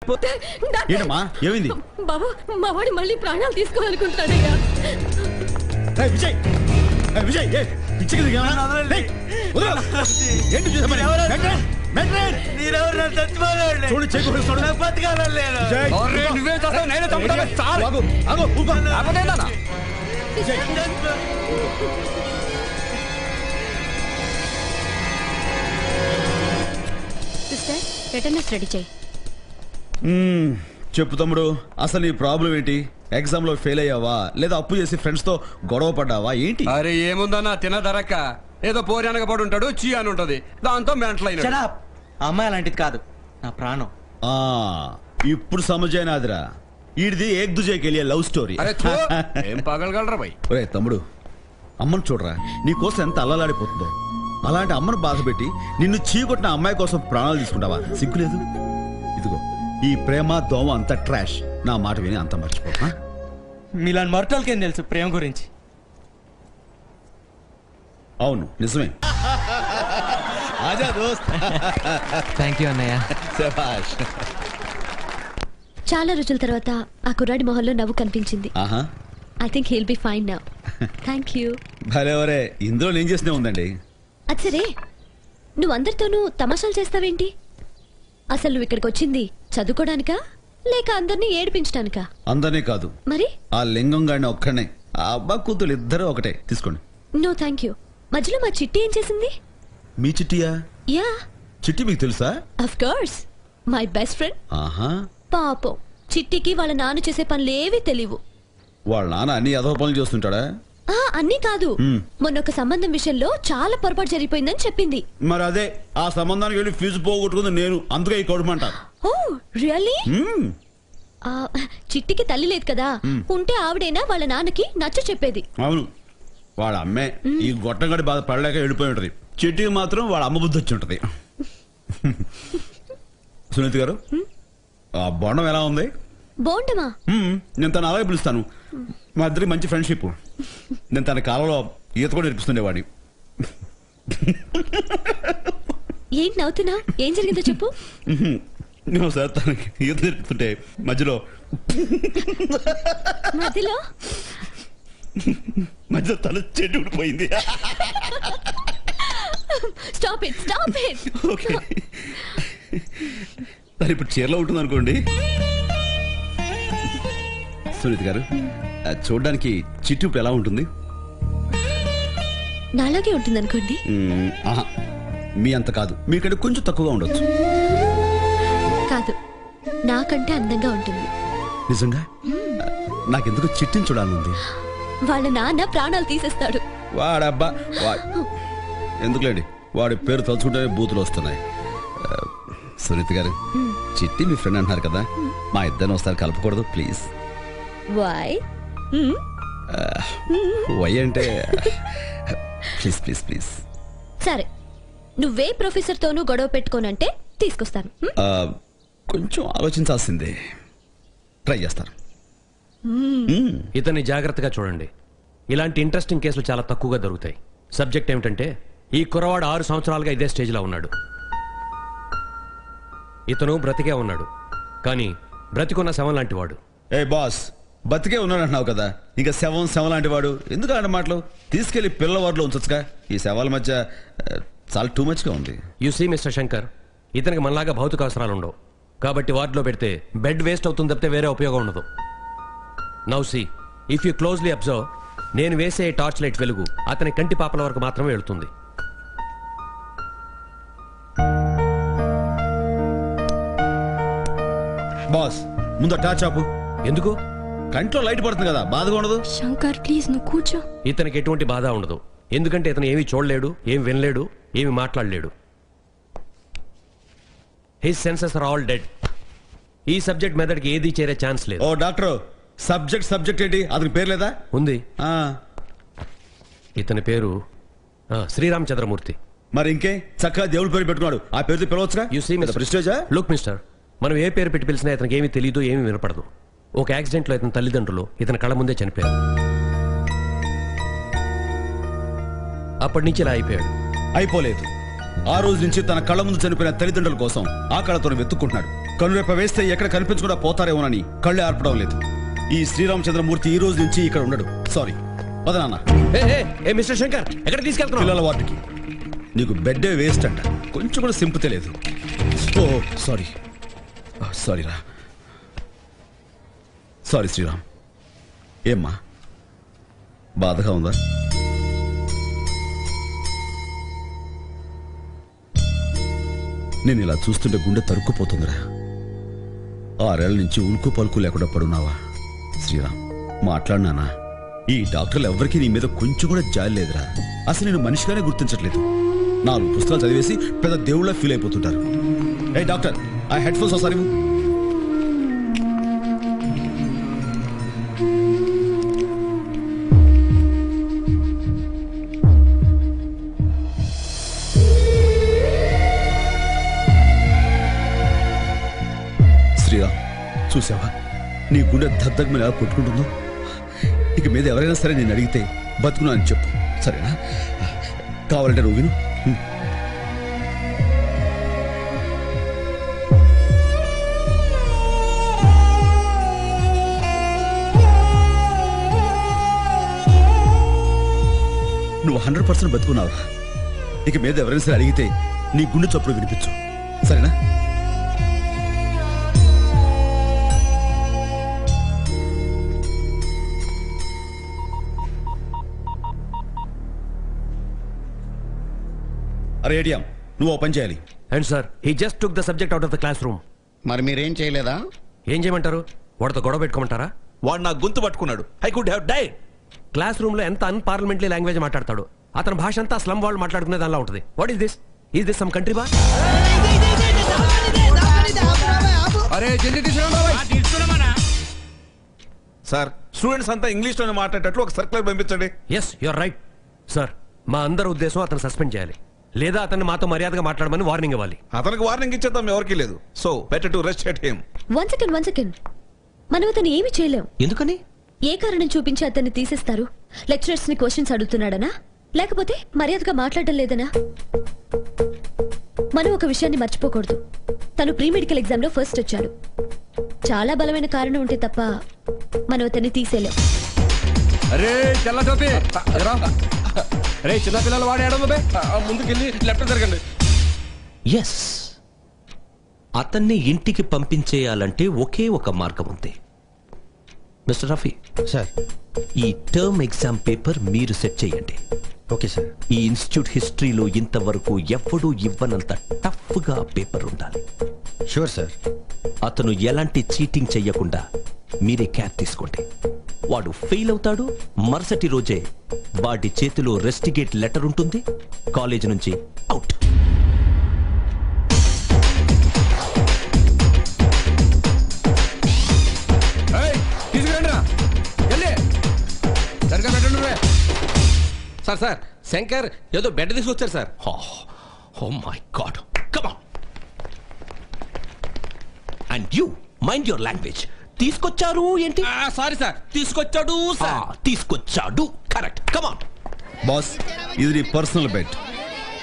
ఏంటమ్మా ఏమైంది? బాబు మా వాడి మళ్ళీ ప్రాణాలు తీసుకోవాలనుకుంటున్నాడయ్యా. Vijay Vijay sister attendance ready చేయి. చెప్పు తమ్ముడు, అసలు నీ ప్రాబ్లం ఏంటి? ఎగ్జామ్ లో ఫెయిల్ అయ్యావా లేదా అప్పు చేసి ఫ్రెండ్స్ తో గొడవ పడ్డావా ఏంటి? అరే ఏముందన్నా తినదరక్క ఏదో పోరానక పడి ఉంటాడు చీ అని ఉంటది దాంతో మెంటలైన అమ్మాయి అలాంటిది కాదు నా ప్రాణం. ఇప్పుడు సమజైనాదిరా, ఈడిది ఏక్ దుజేకెళ్ళే లవ్ స్టోరీ. అరే ఏం పగలగలరా భయ్. ఒరే తమ్ముడు, అమ్మను చూడరా, నీ కోసం ఎంత అల్లలాడిపోతుందో. అలాంటి అమ్మను బాధ పెట్టి నిన్ను చీకొట్టిన అమ్మాయి కోసం ప్రాణాలు తీసుకుంటావా? సిగ్గులేదు? ఇదిగో ఈ ప్రేమ దోమ అంత ట్రాష్. నా మాట విని అంత మర్చిపో. మీలాంటి మరటోళ్ళకేం తెలుసు ప్రేమ గురించి? అవును నిజమే. ఆజా దోస్త్. థ్యాంక్ యూ అన్నయ్య. శభాష్. చాలా రోజుల తర్వాత ఆ కుర్రాడి మొహంలో నవ్వు కనిపించింది. I think he'll be fine now. Thank you. భలేవరే, ఇందులో నేను చేసినే ఉందండి. అది సరే, నువ్వు అందరితోనూ తమాషాలు చేస్తావేంటి? అసలు నువ్వు ఇక్కడికి వచ్చింది చదువుకోవడానికా లేక అందరినీ ఏడిపించడానికా? అందరినీ కాదు, మరి ఆ లింగం గాడిని ఒక్కనే. ఆ అబ్బా కూతురు ఇద్దరు ఒకటే. తీసుకోండి. No thank you. మధ్యలో మా చిట్టి ఏం చేసింది? మీ చిట్టియా? యా. చిట్టి మీకు తెలుసా? Of course, my best friend. ఆహా. పాపం చిట్టికి వాళ్ళ నాన్న చేసే పనులేవి తెలియవు. వాళ్ళ నాన్న అన్ని అదవ పనులు చేస్తుంటాడా? అన్నీ కాదు, మొన్న ఒక సంబంధం విషయంలో చాలా పొరపాటు జరిగిపోయిందని చెప్పింది. మరి అదే ఆ సంబంధానికి వెళ్ళి ఫీజు పోగొట్టుకుంది నేను. అందుకే ఈ కొడుమంట. ఓ రియల్లీ? చిట్టికి తల్లి లేదు కదా, ఉంటే ఆవిడైనా వాళ్ళ నాన్నకి నచ్చ చెప్పేది. అవును, వాళ్ళ అమ్మే ఈ గొట్టంగడి బాధ పడలేక వెళ్ళిపోయి ఉంటది. చిట్టికి మాత్రం వాళ్ళ అమ్మ బుద్ధి వచ్చి ఉంటది. సునీత గారు, ఆ బొండం ఎలా ఉంది? బోండమా? నేను తను అలాగే పిలుస్తాను. మా ఇద్దరికి మంచి ఫ్రెండ్షిప్. నేను తన కాలంలో ఈత కూడా నేర్పిస్తుండేవాడిని. ఏంటి నవ్వుతున్నావు? ఏం జరిగిందో చెప్పు. నేను సార్ తనకి ఈత నేర్పుతుంటే మధ్యలో తన చెట్టు ఊడిపోయింది. Stop it, stop it. Okay, తను ఇప్పుడు చీరలో ఉంటుంది అనుకోండి. సునీత గారు, చూడడానికి చిట్టు ఇప్పుడు ఎలా ఉంటుంది? నాలాగే ఉంటుంది అనుకోండి. మీ అంత కాదు, మీకంటే కొంచెం తక్కువగా ఉండొచ్చు. కాదు, నాకంటే అందంగా ఉంటుంది. నిజంగా? నాకెందుకు చిట్టిని చూడాలనుంది. వాళ్ళ నాన్న ప్రాణాలు తీసేస్తాడు. వాడబ్బా ఎందుకులేండి, వాడి పేరు తలుచుకుంటే బూతులు వస్తున్నాయి. సునీత గారు, చిట్టి మీ ఫ్రెండ్ అంటున్నారు కదా, మా ఇద్దరిని ఒకసారి కలపకూడదు ప్లీజ్? వై? వై అంటే ప్లీజ్ ప్లీజ్ ప్లీజ్. సరే, నువ్వే ప్రొఫెసర్ తోనూ గొడవ పెట్టుకోనంటే తీసుకొస్తాను. కొంచెం ఆలోచించాల్సిందే. ట్రై చేస్తారు. ఇతన్ని జాగ్రత్తగా చూడండి. ఇలాంటి ఇంట్రెస్టింగ్ కేసులు చాలా తక్కువగా దొరుకుతాయి. సబ్జెక్ట్ ఏమిటంటే, ఈ కుర్రవాడు 6 సంవత్సరాలుగా ఇదే స్టేజ్లో ఉన్నాడు. ఇతను బ్రతికే ఉన్నాడు, కానీ బ్రతికున్న శవం లాంటి వాడు. ఏ బాస్, బతికే ఉన్నాడు అంటున్నావు కదా, ఇంకా శవం లాంటి వాడు ఎందుకు అన్న మాటలు? తీసుకెళ్లి పిల్లల వార్డులో ఉంచొచ్చుగా. ఈ శవాల మధ్య చాలా టూ మచ్ గా ఉంది. యు సీ మిస్టర్ శంకర్, ఇతనికి మనలాగా భౌతిక అవసరాలు ఉండవు, కాబట్టి వార్డులో పెడితే బెడ్ వేస్ట్ అవుతుంది తప్పితే వేరే ఉపయోగం ఉండదు. Now see, if you closely observe, నేను వేసే టార్చ్ లైట్ వెలుగు అతని కంటి పాపల వరకు మాత్రమే వెళుతుంది. బాస్, ముందు టార్చ్ ఆపు. ఎందుకు? కంట్లో లైట్ పడుతుంది కదా, బాధగా ఉండదు? శంకర్ ప్లీజ్, నువ్వు కూర్చో. ఇతనికి ఎటువంటి బాధ ఉండదు, ఎందుకంటే ఇతను ఏమీ చూడలేడు, ఏమి వినలేడు, ఏమి మాట్లాడలేడు. His senses are all dead. ఈ సబ్జెక్ట్ మెథడ్కి ఏది చేరే ఛాన్స్ లేదు. ఓ డాక్టర్, సబ్జెక్ట్ ఏంటి? అతని పేరు లేదా? ఉంది. ఇతని పేరు శ్రీరామచంద్రమూర్తి. మరి ఇంకే చక్కగా దేవుడి పేరు పెట్టుకున్నాడు, ఆ పేరుతో పిలవచ్చుగా. యు సీ మిస్టర్ ప్రెస్టేజా? లుక్ మిస్టర్, మనం ఏ పేరు పెట్టి పిలిచినా ఇతనికి ఏమీ తెలియదు, ఏమీ వినపడదు. ఒక యాక్సిడెంట్లో ఇతని తల్లిదండ్రులు ఇతని కళ్ళ ముందే చనిపోయారు. అప్పటి నుంచి ఇలా అయిపోలేదు. ఆ రోజు నుంచి తన కళ్ళ ముందు చనిపోయిన తల్లిదండ్రుల కోసం ఆ కళ్ళతో వెతుక్కుంటున్నాడు. కనురెప్ప వేస్తే ఎక్కడ కనిపించకుండా పోతారేమోనని కళ్ళే ఆర్పడం లేదు. ఈ శ్రీరామచంద్రమూర్తి ఈ రోజు నుంచి ఇక్కడ ఉండడు. సారీ పద నాన్న. ఏ మిస్టర్ శంకర్ ఎక్కడ తీసుకెళ్తున్నావు? పిల్లల వార్డుకి. నీకు బెడ్డే వేస్ట్ అంట, కొంచెం కూడా సింపతే లేదు. ఓ సారీ సారీ రా, సారీ శ్రీరామ్. ఏమ్మా బాధగా ఉందా? నేను ఇలా చూస్తుంటే గుండె తరుక్కుపోతుందిరా. 6 ఏళ్ల నుంచి ఉలుకు పలుకు లేకుండా పడున్నావా శ్రీరామ్? మాట్లాడినానా? ఈ డాక్టర్లు ఎవరికి నీ మీద కొంచెం కూడా జాలి లేదురా. అసలు నేను మనిషిగానే గుర్తించట్లేదు. 4 పుస్తకాలు చదివేసి పెద్ద దేవుళ్ళ ఫీల్ అయిపోతుంటారు. ఏ డాక్టర్, ఆ హెడ్ ఫోన్స్ ఒకసారి ఇవ్వు. శ్రీరామ్ చూసావా నీ గుండె దద్దగమని ఎలా కొట్టుకుంటుందో? ఇక మీద ఎవరైనా సరే నేను అడిగితే బతుకున్నా అని చెప్పు, సరేనా? కావాలంటే నువ్వు విను. నువ్వు 100% బతుకున్నావురా. ఇక మీద ఎవరైనా సరే అడిగితే నీ గుండె చప్పుడు వినిపించు, సరేనా? అరే ఏడియం, నువ్వు ఓ పని చేయాలి. And sir he just took the subject out of the class room. మరి మీరేం చేయలేదా? ఏం చేయమంటారు? వాడితో గొడవ పెట్టుకోమంటారా? వాడు నా గొంతు పట్టుకున్నాడు. I could have died. Class room లో ఎంత అన్పార్లమెంటరీ లాంగ్వేజ్ మాట్లాడతాడు. అతని భాష అంతా స్లమ్ వాళ్ళు మాట్లాడుకునే దానిలా ఉంటుంది. What is this? Is this some country బా? అరే జల్దీ తీసుకురా. సార్ స్టూడెంట్స్ అంతా ఇంగ్లీష్ లోనే మాట్లాడేటట్లు ఒక సర్క్యులర్ పంపించండి. Yes your right sir. మా అందరి ఉద్దేశం అతను సస్పెండ్ చేయాలి, లేదా అతన్ని మాతో మర్యాదగా మాట్లాడమని వార్నింగ్ ఇవ్వాలి. అతనికి వార్నింగ్ ఇచ్చేద్దాం ఎవరికి లేదు. So better to rest at him. One second మనం అతను ఏమి చేయలేం. ఎందుకని? ఏ కారణం చూపించి అతన్ని తీసేస్తారు? లెక్చరర్స్ ని క్వశ్చన్స్ అడుగుతున్నాడనా, లేకపోతే మర్యాదగా మాట్లాడడం లేదనా? మనం ఒక విషయాన్ని మర్చిపోకూడదు. తను ప్రీ మెడికల్ ఎగ్జామ్ లో ఫస్ట్ వచ్చాడు. చాలా బలమైన కారణం ఉంటే తప్ప మనం అతన్ని తీసేలేం. అరే తెల్ల టోపీ రే, చిన్న పిల్లలు వాడేయడం ముందుకెళ్ళి లెఫ్ట్ జరగండి. ఎస్, అతన్ని ఇంటికి పంపించేయాలంటే ఒకే ఒక మార్గం ఉంది. Mister Rafi sir. ఈ టర్మ్ ఎగ్జామ్ పేపర్ మీరు సెట్ చేయండి. Okay sir. ఈ ఇన్స్టిట్యూట్ హిస్టరీలో ఇంతవరకు ఎవ్వడూ ఇవ్వనంత టఫ్ గా పేపర్ ఉండాలి. Sure sir. అతను ఎలాంటి చీటింగ్ చెయ్యకుండా మీరే కేర్ తీసుకోండి. వాడు ఫెయిల్ అవుతాడు, మరుసటి రోజే వాడి చేతిలో రెస్టిగేట్ లెటర్ ఉంటుంది. కాలేజ్ నుంచి అవుట్. తీసుకురండిరా, వెళ్ళి సరిగ్గా పెట్టండి. సార్ సార్ శంకర్ ఏదో బెడ్ తీసుకొచ్చారు sir. Oh my god, come on. And you mind your language. తీసుకొచ్చారు ఏంటి? సారీ సార్, తీసుకొచ్చాడు సార్. తీసుకొచ్చాడు, కరెక్ట్. Come on. బాస్, ఇది నీ పర్సనల్ బెడ్.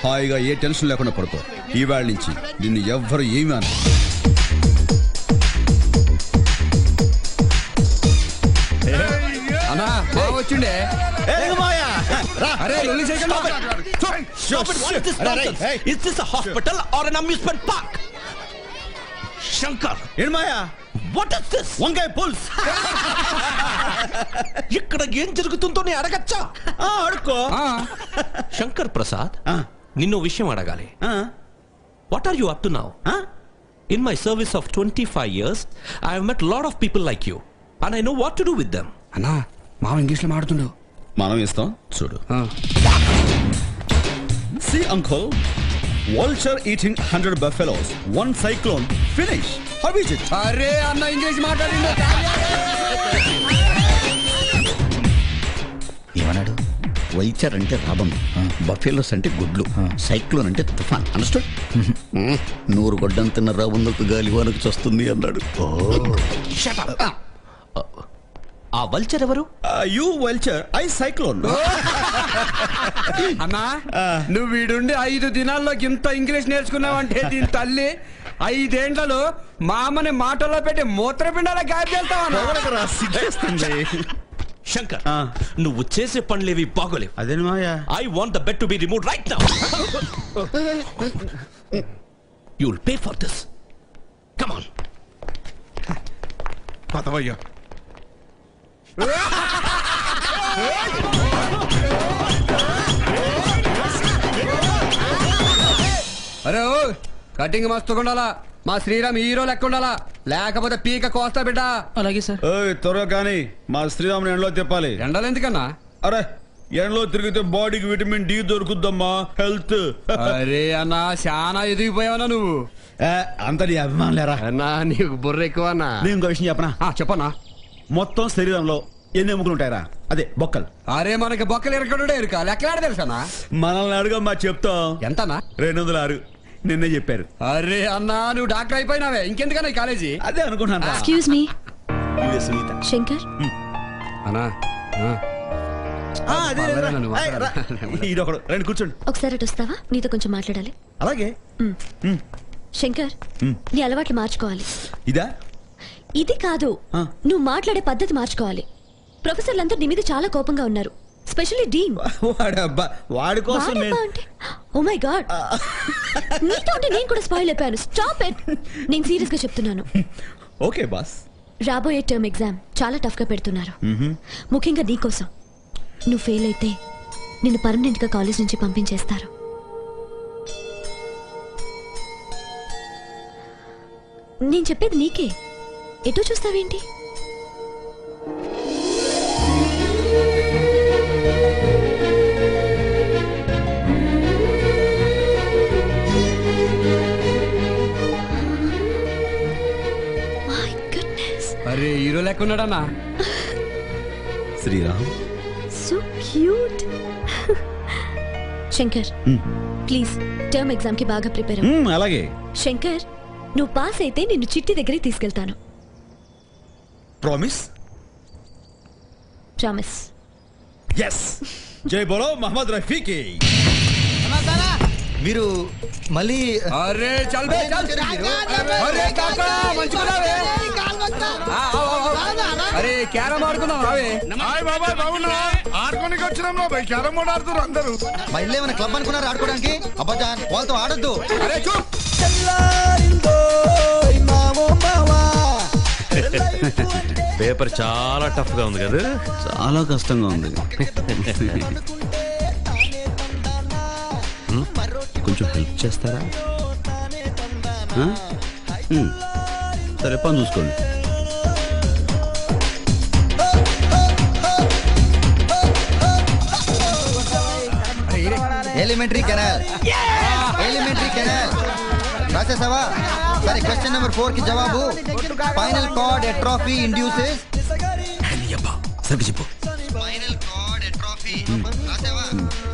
హాయిగా ఏ టెన్షన్ లేకుండా పడుకో. ఈవేళ నుంచి నిన్ను ఎవ్వరు ఏమీ అన. అన్నా బాగా వచ్చిండే. అరే లొల్లి చేయకండి. Is this a hospital or an amusement park? Shankar, ఏమాయా, what is this? వంకాయ పుల్స్. ఇక్కడ ఏం జరుగుతుందో నేను అడగచ్చా? అడుక్కో. శంకర్ ప్రసాద్, నిన్ను విషయం అడగాలి. What are you up to now? In my service of 25 years, I have met a lot of people like you, and I know what to do with them. అన్నా మావ ఇంగ్లీష్ లో మాడుతుండు. మనం ఇస్తాం చూడు. See uncle, vulture eating 100 buffaloes, one cyclone, finish. How is it? అరే అన్న English మాట్లాడిండు. ఏమన్నాడు? వైచర్ అంటే రాబం, బఫెలోస్ అంటే గుడ్లు, సైక్లోన్ అంటే తుఫాన్. అండర్స్టాండ్? 100 గొడ్డంతిన్న రాబందుకు గాలి వానకు చస్తుంది అన్నాడు. Shut up. ఆ వల్చర్ ఎవరు? You vulture, I cyclone. అన్నా నువ్వు వీడుండి 5 దినాల్లో ఇంత ఇంగ్లీష్ నేర్చుకున్నావంటే దీని తల్లి 5 ఏండ్లలో మా అమ్మని మాటల్లో పెట్టి మూత్రపిండాల గాయబ్ చేస్తావా పొగడకురా, సిగ్గేస్తుంది. శంకర్ ఆ. నువ్వు చేసే పనులేవి బాగోలేవు. అదేని మాయా. I want the bed to be removed right now. You'll pay for this. Come on. పదవయ్యా. అరే ఓ కటింగ్ మస్తుగా ఉండాలా, మా శ్రీరామ్ హీరో లెక్క ఉండాలా, లేకపోతే పీక కోస్తా బిడ్డ. అలాగే సార్. ఓయ్ త్వరగా కానీ మా శ్రీరాముని ఎండలో తిప్పాలి. ఎండలు ఎందుకన్నా? అరే ఎండలో తిరిగితే బాడీకి విటమిన్ డి దొరుకుద్దమ్మా, హెల్త్. అరే అన్నా చాలా ఎదిగిపోయావనా నువ్వు. అంత నీ అభిమానం లేరా. అన్నా నీకు బుర్ర ఎక్కువ అన్నా. నేను ఇంకో విషయం చెప్పనా? చెప్పన్నా. మొత్తం శరీరంలో ఎన్ని ఎముకలు ఉంటాయరా? అదే బొక్కలు. అరే మనకి బొక్కలు ఎరకడుడే ఎరుక లెక్కలాడ తెలుసా? మనల్ని అడుగమ్మా, చెప్తాం. ఎంతనా? 206. నిన్నే చెప్పారు. అరే అన్నా నువ్వు డాక్టర్ అయిపోయినావే, ఇంకెందుకన్నా ఈ కాలేజీ? అదే అనుకుంటున్నా. Excuse me Sunitha. శంకర్. అన్నా ఇదొకడు. రండి కూర్చోండి. ఒకసారి అటు వస్తావా? నీతో కొంచెం మాట్లాడాలి. అలాగే. శంకర్, నీ అలవాట్లు మార్చుకోవాలి. ఇదా? ఇది కాదు, ఆ. నువ్వు మాట్లాడే పద్ధతి మార్చుకోవాలి. ప్రొఫెసర్లందరూ నీ మీద చాలా కోపంగా ఉన్నారు, స్పెషల్లీ డీన్. వాడబ్బా, వాడి కోసం నేను. ఓ మై గాడ్, నీతో అంటే నేను కూడా స్పాయిల్ అయిపోయాను. Stop it. నేను సీరియస్ గా చెప్తున్నాను. Okay boss. రాబోయే టర్మ్ ఎగ్జామ్ చాలా టఫ్ గా పెడుతున్నారు, ముఖ్యంగా నీకోసం. నువ్వు ఫెయిల్ అయితే నిన్ను పర్మనెంట్ గా కాలేజ్ నుంచి పంపించేస్తారు. నేను చెప్పేది నీకే, ఎటో చూస్తావేంటి? అరే హీరో లెక్క ఉన్నాడన్నా. Sriram. So cute. Shankar, please term exam కి బాగా ప్రిపేర్ అవ్వు. అలాగే. శంకర్, నువ్వు పాస్ అయితే నిన్ను చిట్టి దగ్గరికి తీసుకెళ్తాను. ప్రామిస్? ప్రామిస్. ఎస్. జై బోలో మహమ్మద్ రఫీకి. మీరు మళ్ళీ అరే చల్ బే చల్. అరే కాకా మంచిగున్నావే. అరే క్యారమ్ ఆడుకుందాం రావే. హాయ్ బాబాయ్, బాగున్నా? ఆడుకోనికి వచ్చినాం బాబాయ్. క్యారమ్ బోర్డు ఆడుతున్నారు అందరూ. మళ్ళీ ఏమైనా క్లబ్ అనుకున్నారు ఆడుకోవడానికి? అబ్బాజాన్ వాళ్ళతో ఆడొద్దు. అరే చూప్. పేపర్ చాలా టఫ్ గా ఉంది కదా. చాలా కష్టంగా ఉంది. కొంచెం హెల్ప్ చేస్తారా? సరే పని చూసుకోండి. Elementary canal. ఎలిమెంటరీ కెనాల్ రాసేసావా? సరే, క్వశ్చన్ నెంబర్ 4 కి జవాబు. Spinal cord atrophy induces. సరిగ్గా చెప్పు. స్పైనల్ కార్డ్ ఎట్రోఫీ రాసావా?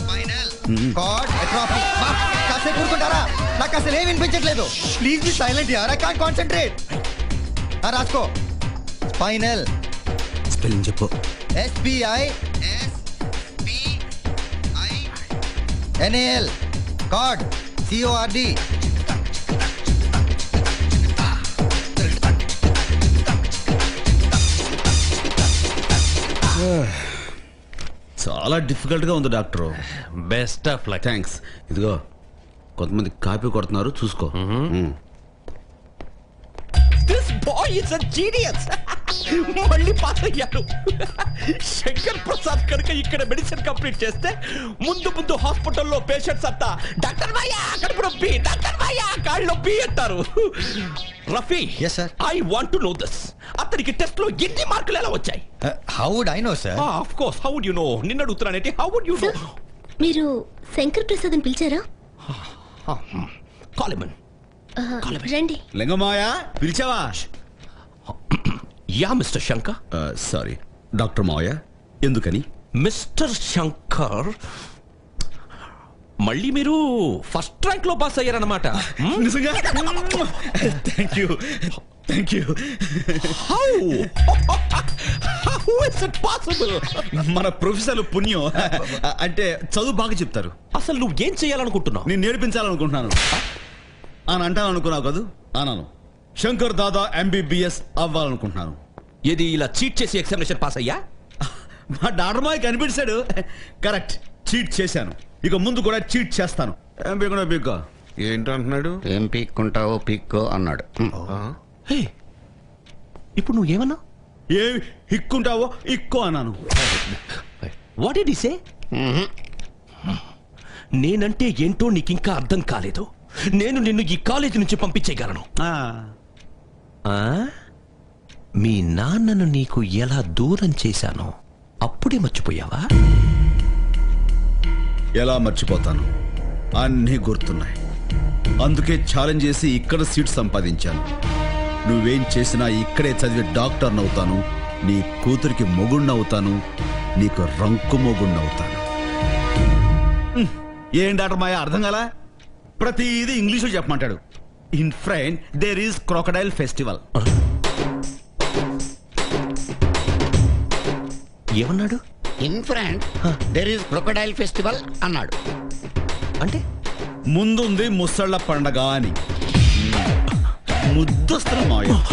Spinal cord atrophy. కాసేపు కూర్చుంటారా? నాకు అసలు ఏం వినిపించట్లేదు. ప్లీజ్ బి సైలెంట్ యార్, ఐ కాంట్ కాన్సంట్రేట్. రాసుకో. స్పైనల్ స్పెల్లింగ్ చెప్పు. SPINAL cord CORD. చాలా డిఫికల్ట్ గా ఉంది doctor. Best of luck. Thanks. ఇదిగో కొంతమంది కాపీ కొడుతున్నారు, చూసుకో. This boy is a genius. మళ్ళీ పాస్ అయ్యారు. శంకర్ ప్రసాద్ కనుక ఇక్కడ మెడిసిన్ కంప్లీట్ చేస్తే ముందు ముందు హాస్పిటల్లో పేషెంట్స్ అంతా డాక్టర్ భయ్యా కడుపు నొప్పి, డాక్టర్ భయ్యా కాళ్ళు నొప్పి అంటారు. Rafi, Yes, sir. I want to know this. అతనికి టెస్ట్ లో ఎన్ని మార్కులు ఎలా వచ్చాయి? How would I know sir? Of course, how would you know? నిన్ను అడుగుతున్నానంటే హౌ వుడ్ యు నో? మీరు శంకర్ ప్రసాద్ అని పిలిచారా? కాలిమన్ రండి. లింగమాయా పిలిచావా? Yeah mister Shankar. Sorry doctor మావయ్య. ఎందుకని? మిస్టర్ శంకర్, మళ్ళీ మీరు ఫస్ట్ ర్యాంక్ లో పాస్ అయ్యారన్నమాట. నిజంగా? Thank you, thank you. How is it possible? మన ప్రొఫెసర్లు పుణ్యం. అంటే చదువు బాగా చెప్తారు. అసలు నువ్వు ఏం చేయాలనుకుంటున్నావు? నేను నేర్పించాలనుకుంటున్నాను అని అంటాను అనుకున్నావు కదా. అన్నాను. శంకర్ దాదా MBBS అవ్వాలనుకుంటున్నాను. ఏది ఇలా చీట్ చేసి ఎగ్జామినేషన్ పాస్ అయ్యా? మా డాక్టర్ మాయ కనిపించాడు. కరెక్ట్, చీట్ చేశాను. ఇక ముందు కూడా చీట్ చేస్తాను. ఏం పీకున్నా పీక్కో. ఏంటంటున్నాడు? ఏం పీక్కుంటావో పీక్కో అన్నాడు. హే, ఇప్పుడు నువ్వేమన్నా? ఏం ఇక్కుంటావో ఇక్కో అన్నాను. వాట్ డిడ్ హి సే? నేనంటే ఏంటో నీకింకా అర్థం కాలేదు. నేను నిన్ను ఈ కాలేజీ నుంచి పంపించేయగలను. ఆ? మీ నాన్నను నీకు ఎలా దూరం చేశానో అప్పుడే మర్చిపోయావా? ఎలా మర్చిపోతాను? అన్నీ గుర్తున్నాయి. అందుకే ఛాలెంజ్ చేసి ఇక్కడ సీట్ సంపాదించాను. నువ్వేం చేసినా ఇక్కడే చదివి డాక్టర్ని అవుతాను. నీ కూతురికి మొగుణ్ణవుతాను. నీకు రంకు మొగుణ్ణవుతాను. ఏం డాక్టర్ మాయ అర్థం కాలా? ప్రతిదీ ఇంగ్లీషులో చెప్పమంటాడు. In friend there is crocodile festival. ఏమన్నాడు? In front there is crocodile festival అన్నాడు. అంటే ముందుంది ముసళ్ళ పండగ అని. ముద్దొస్తున్న మాయ.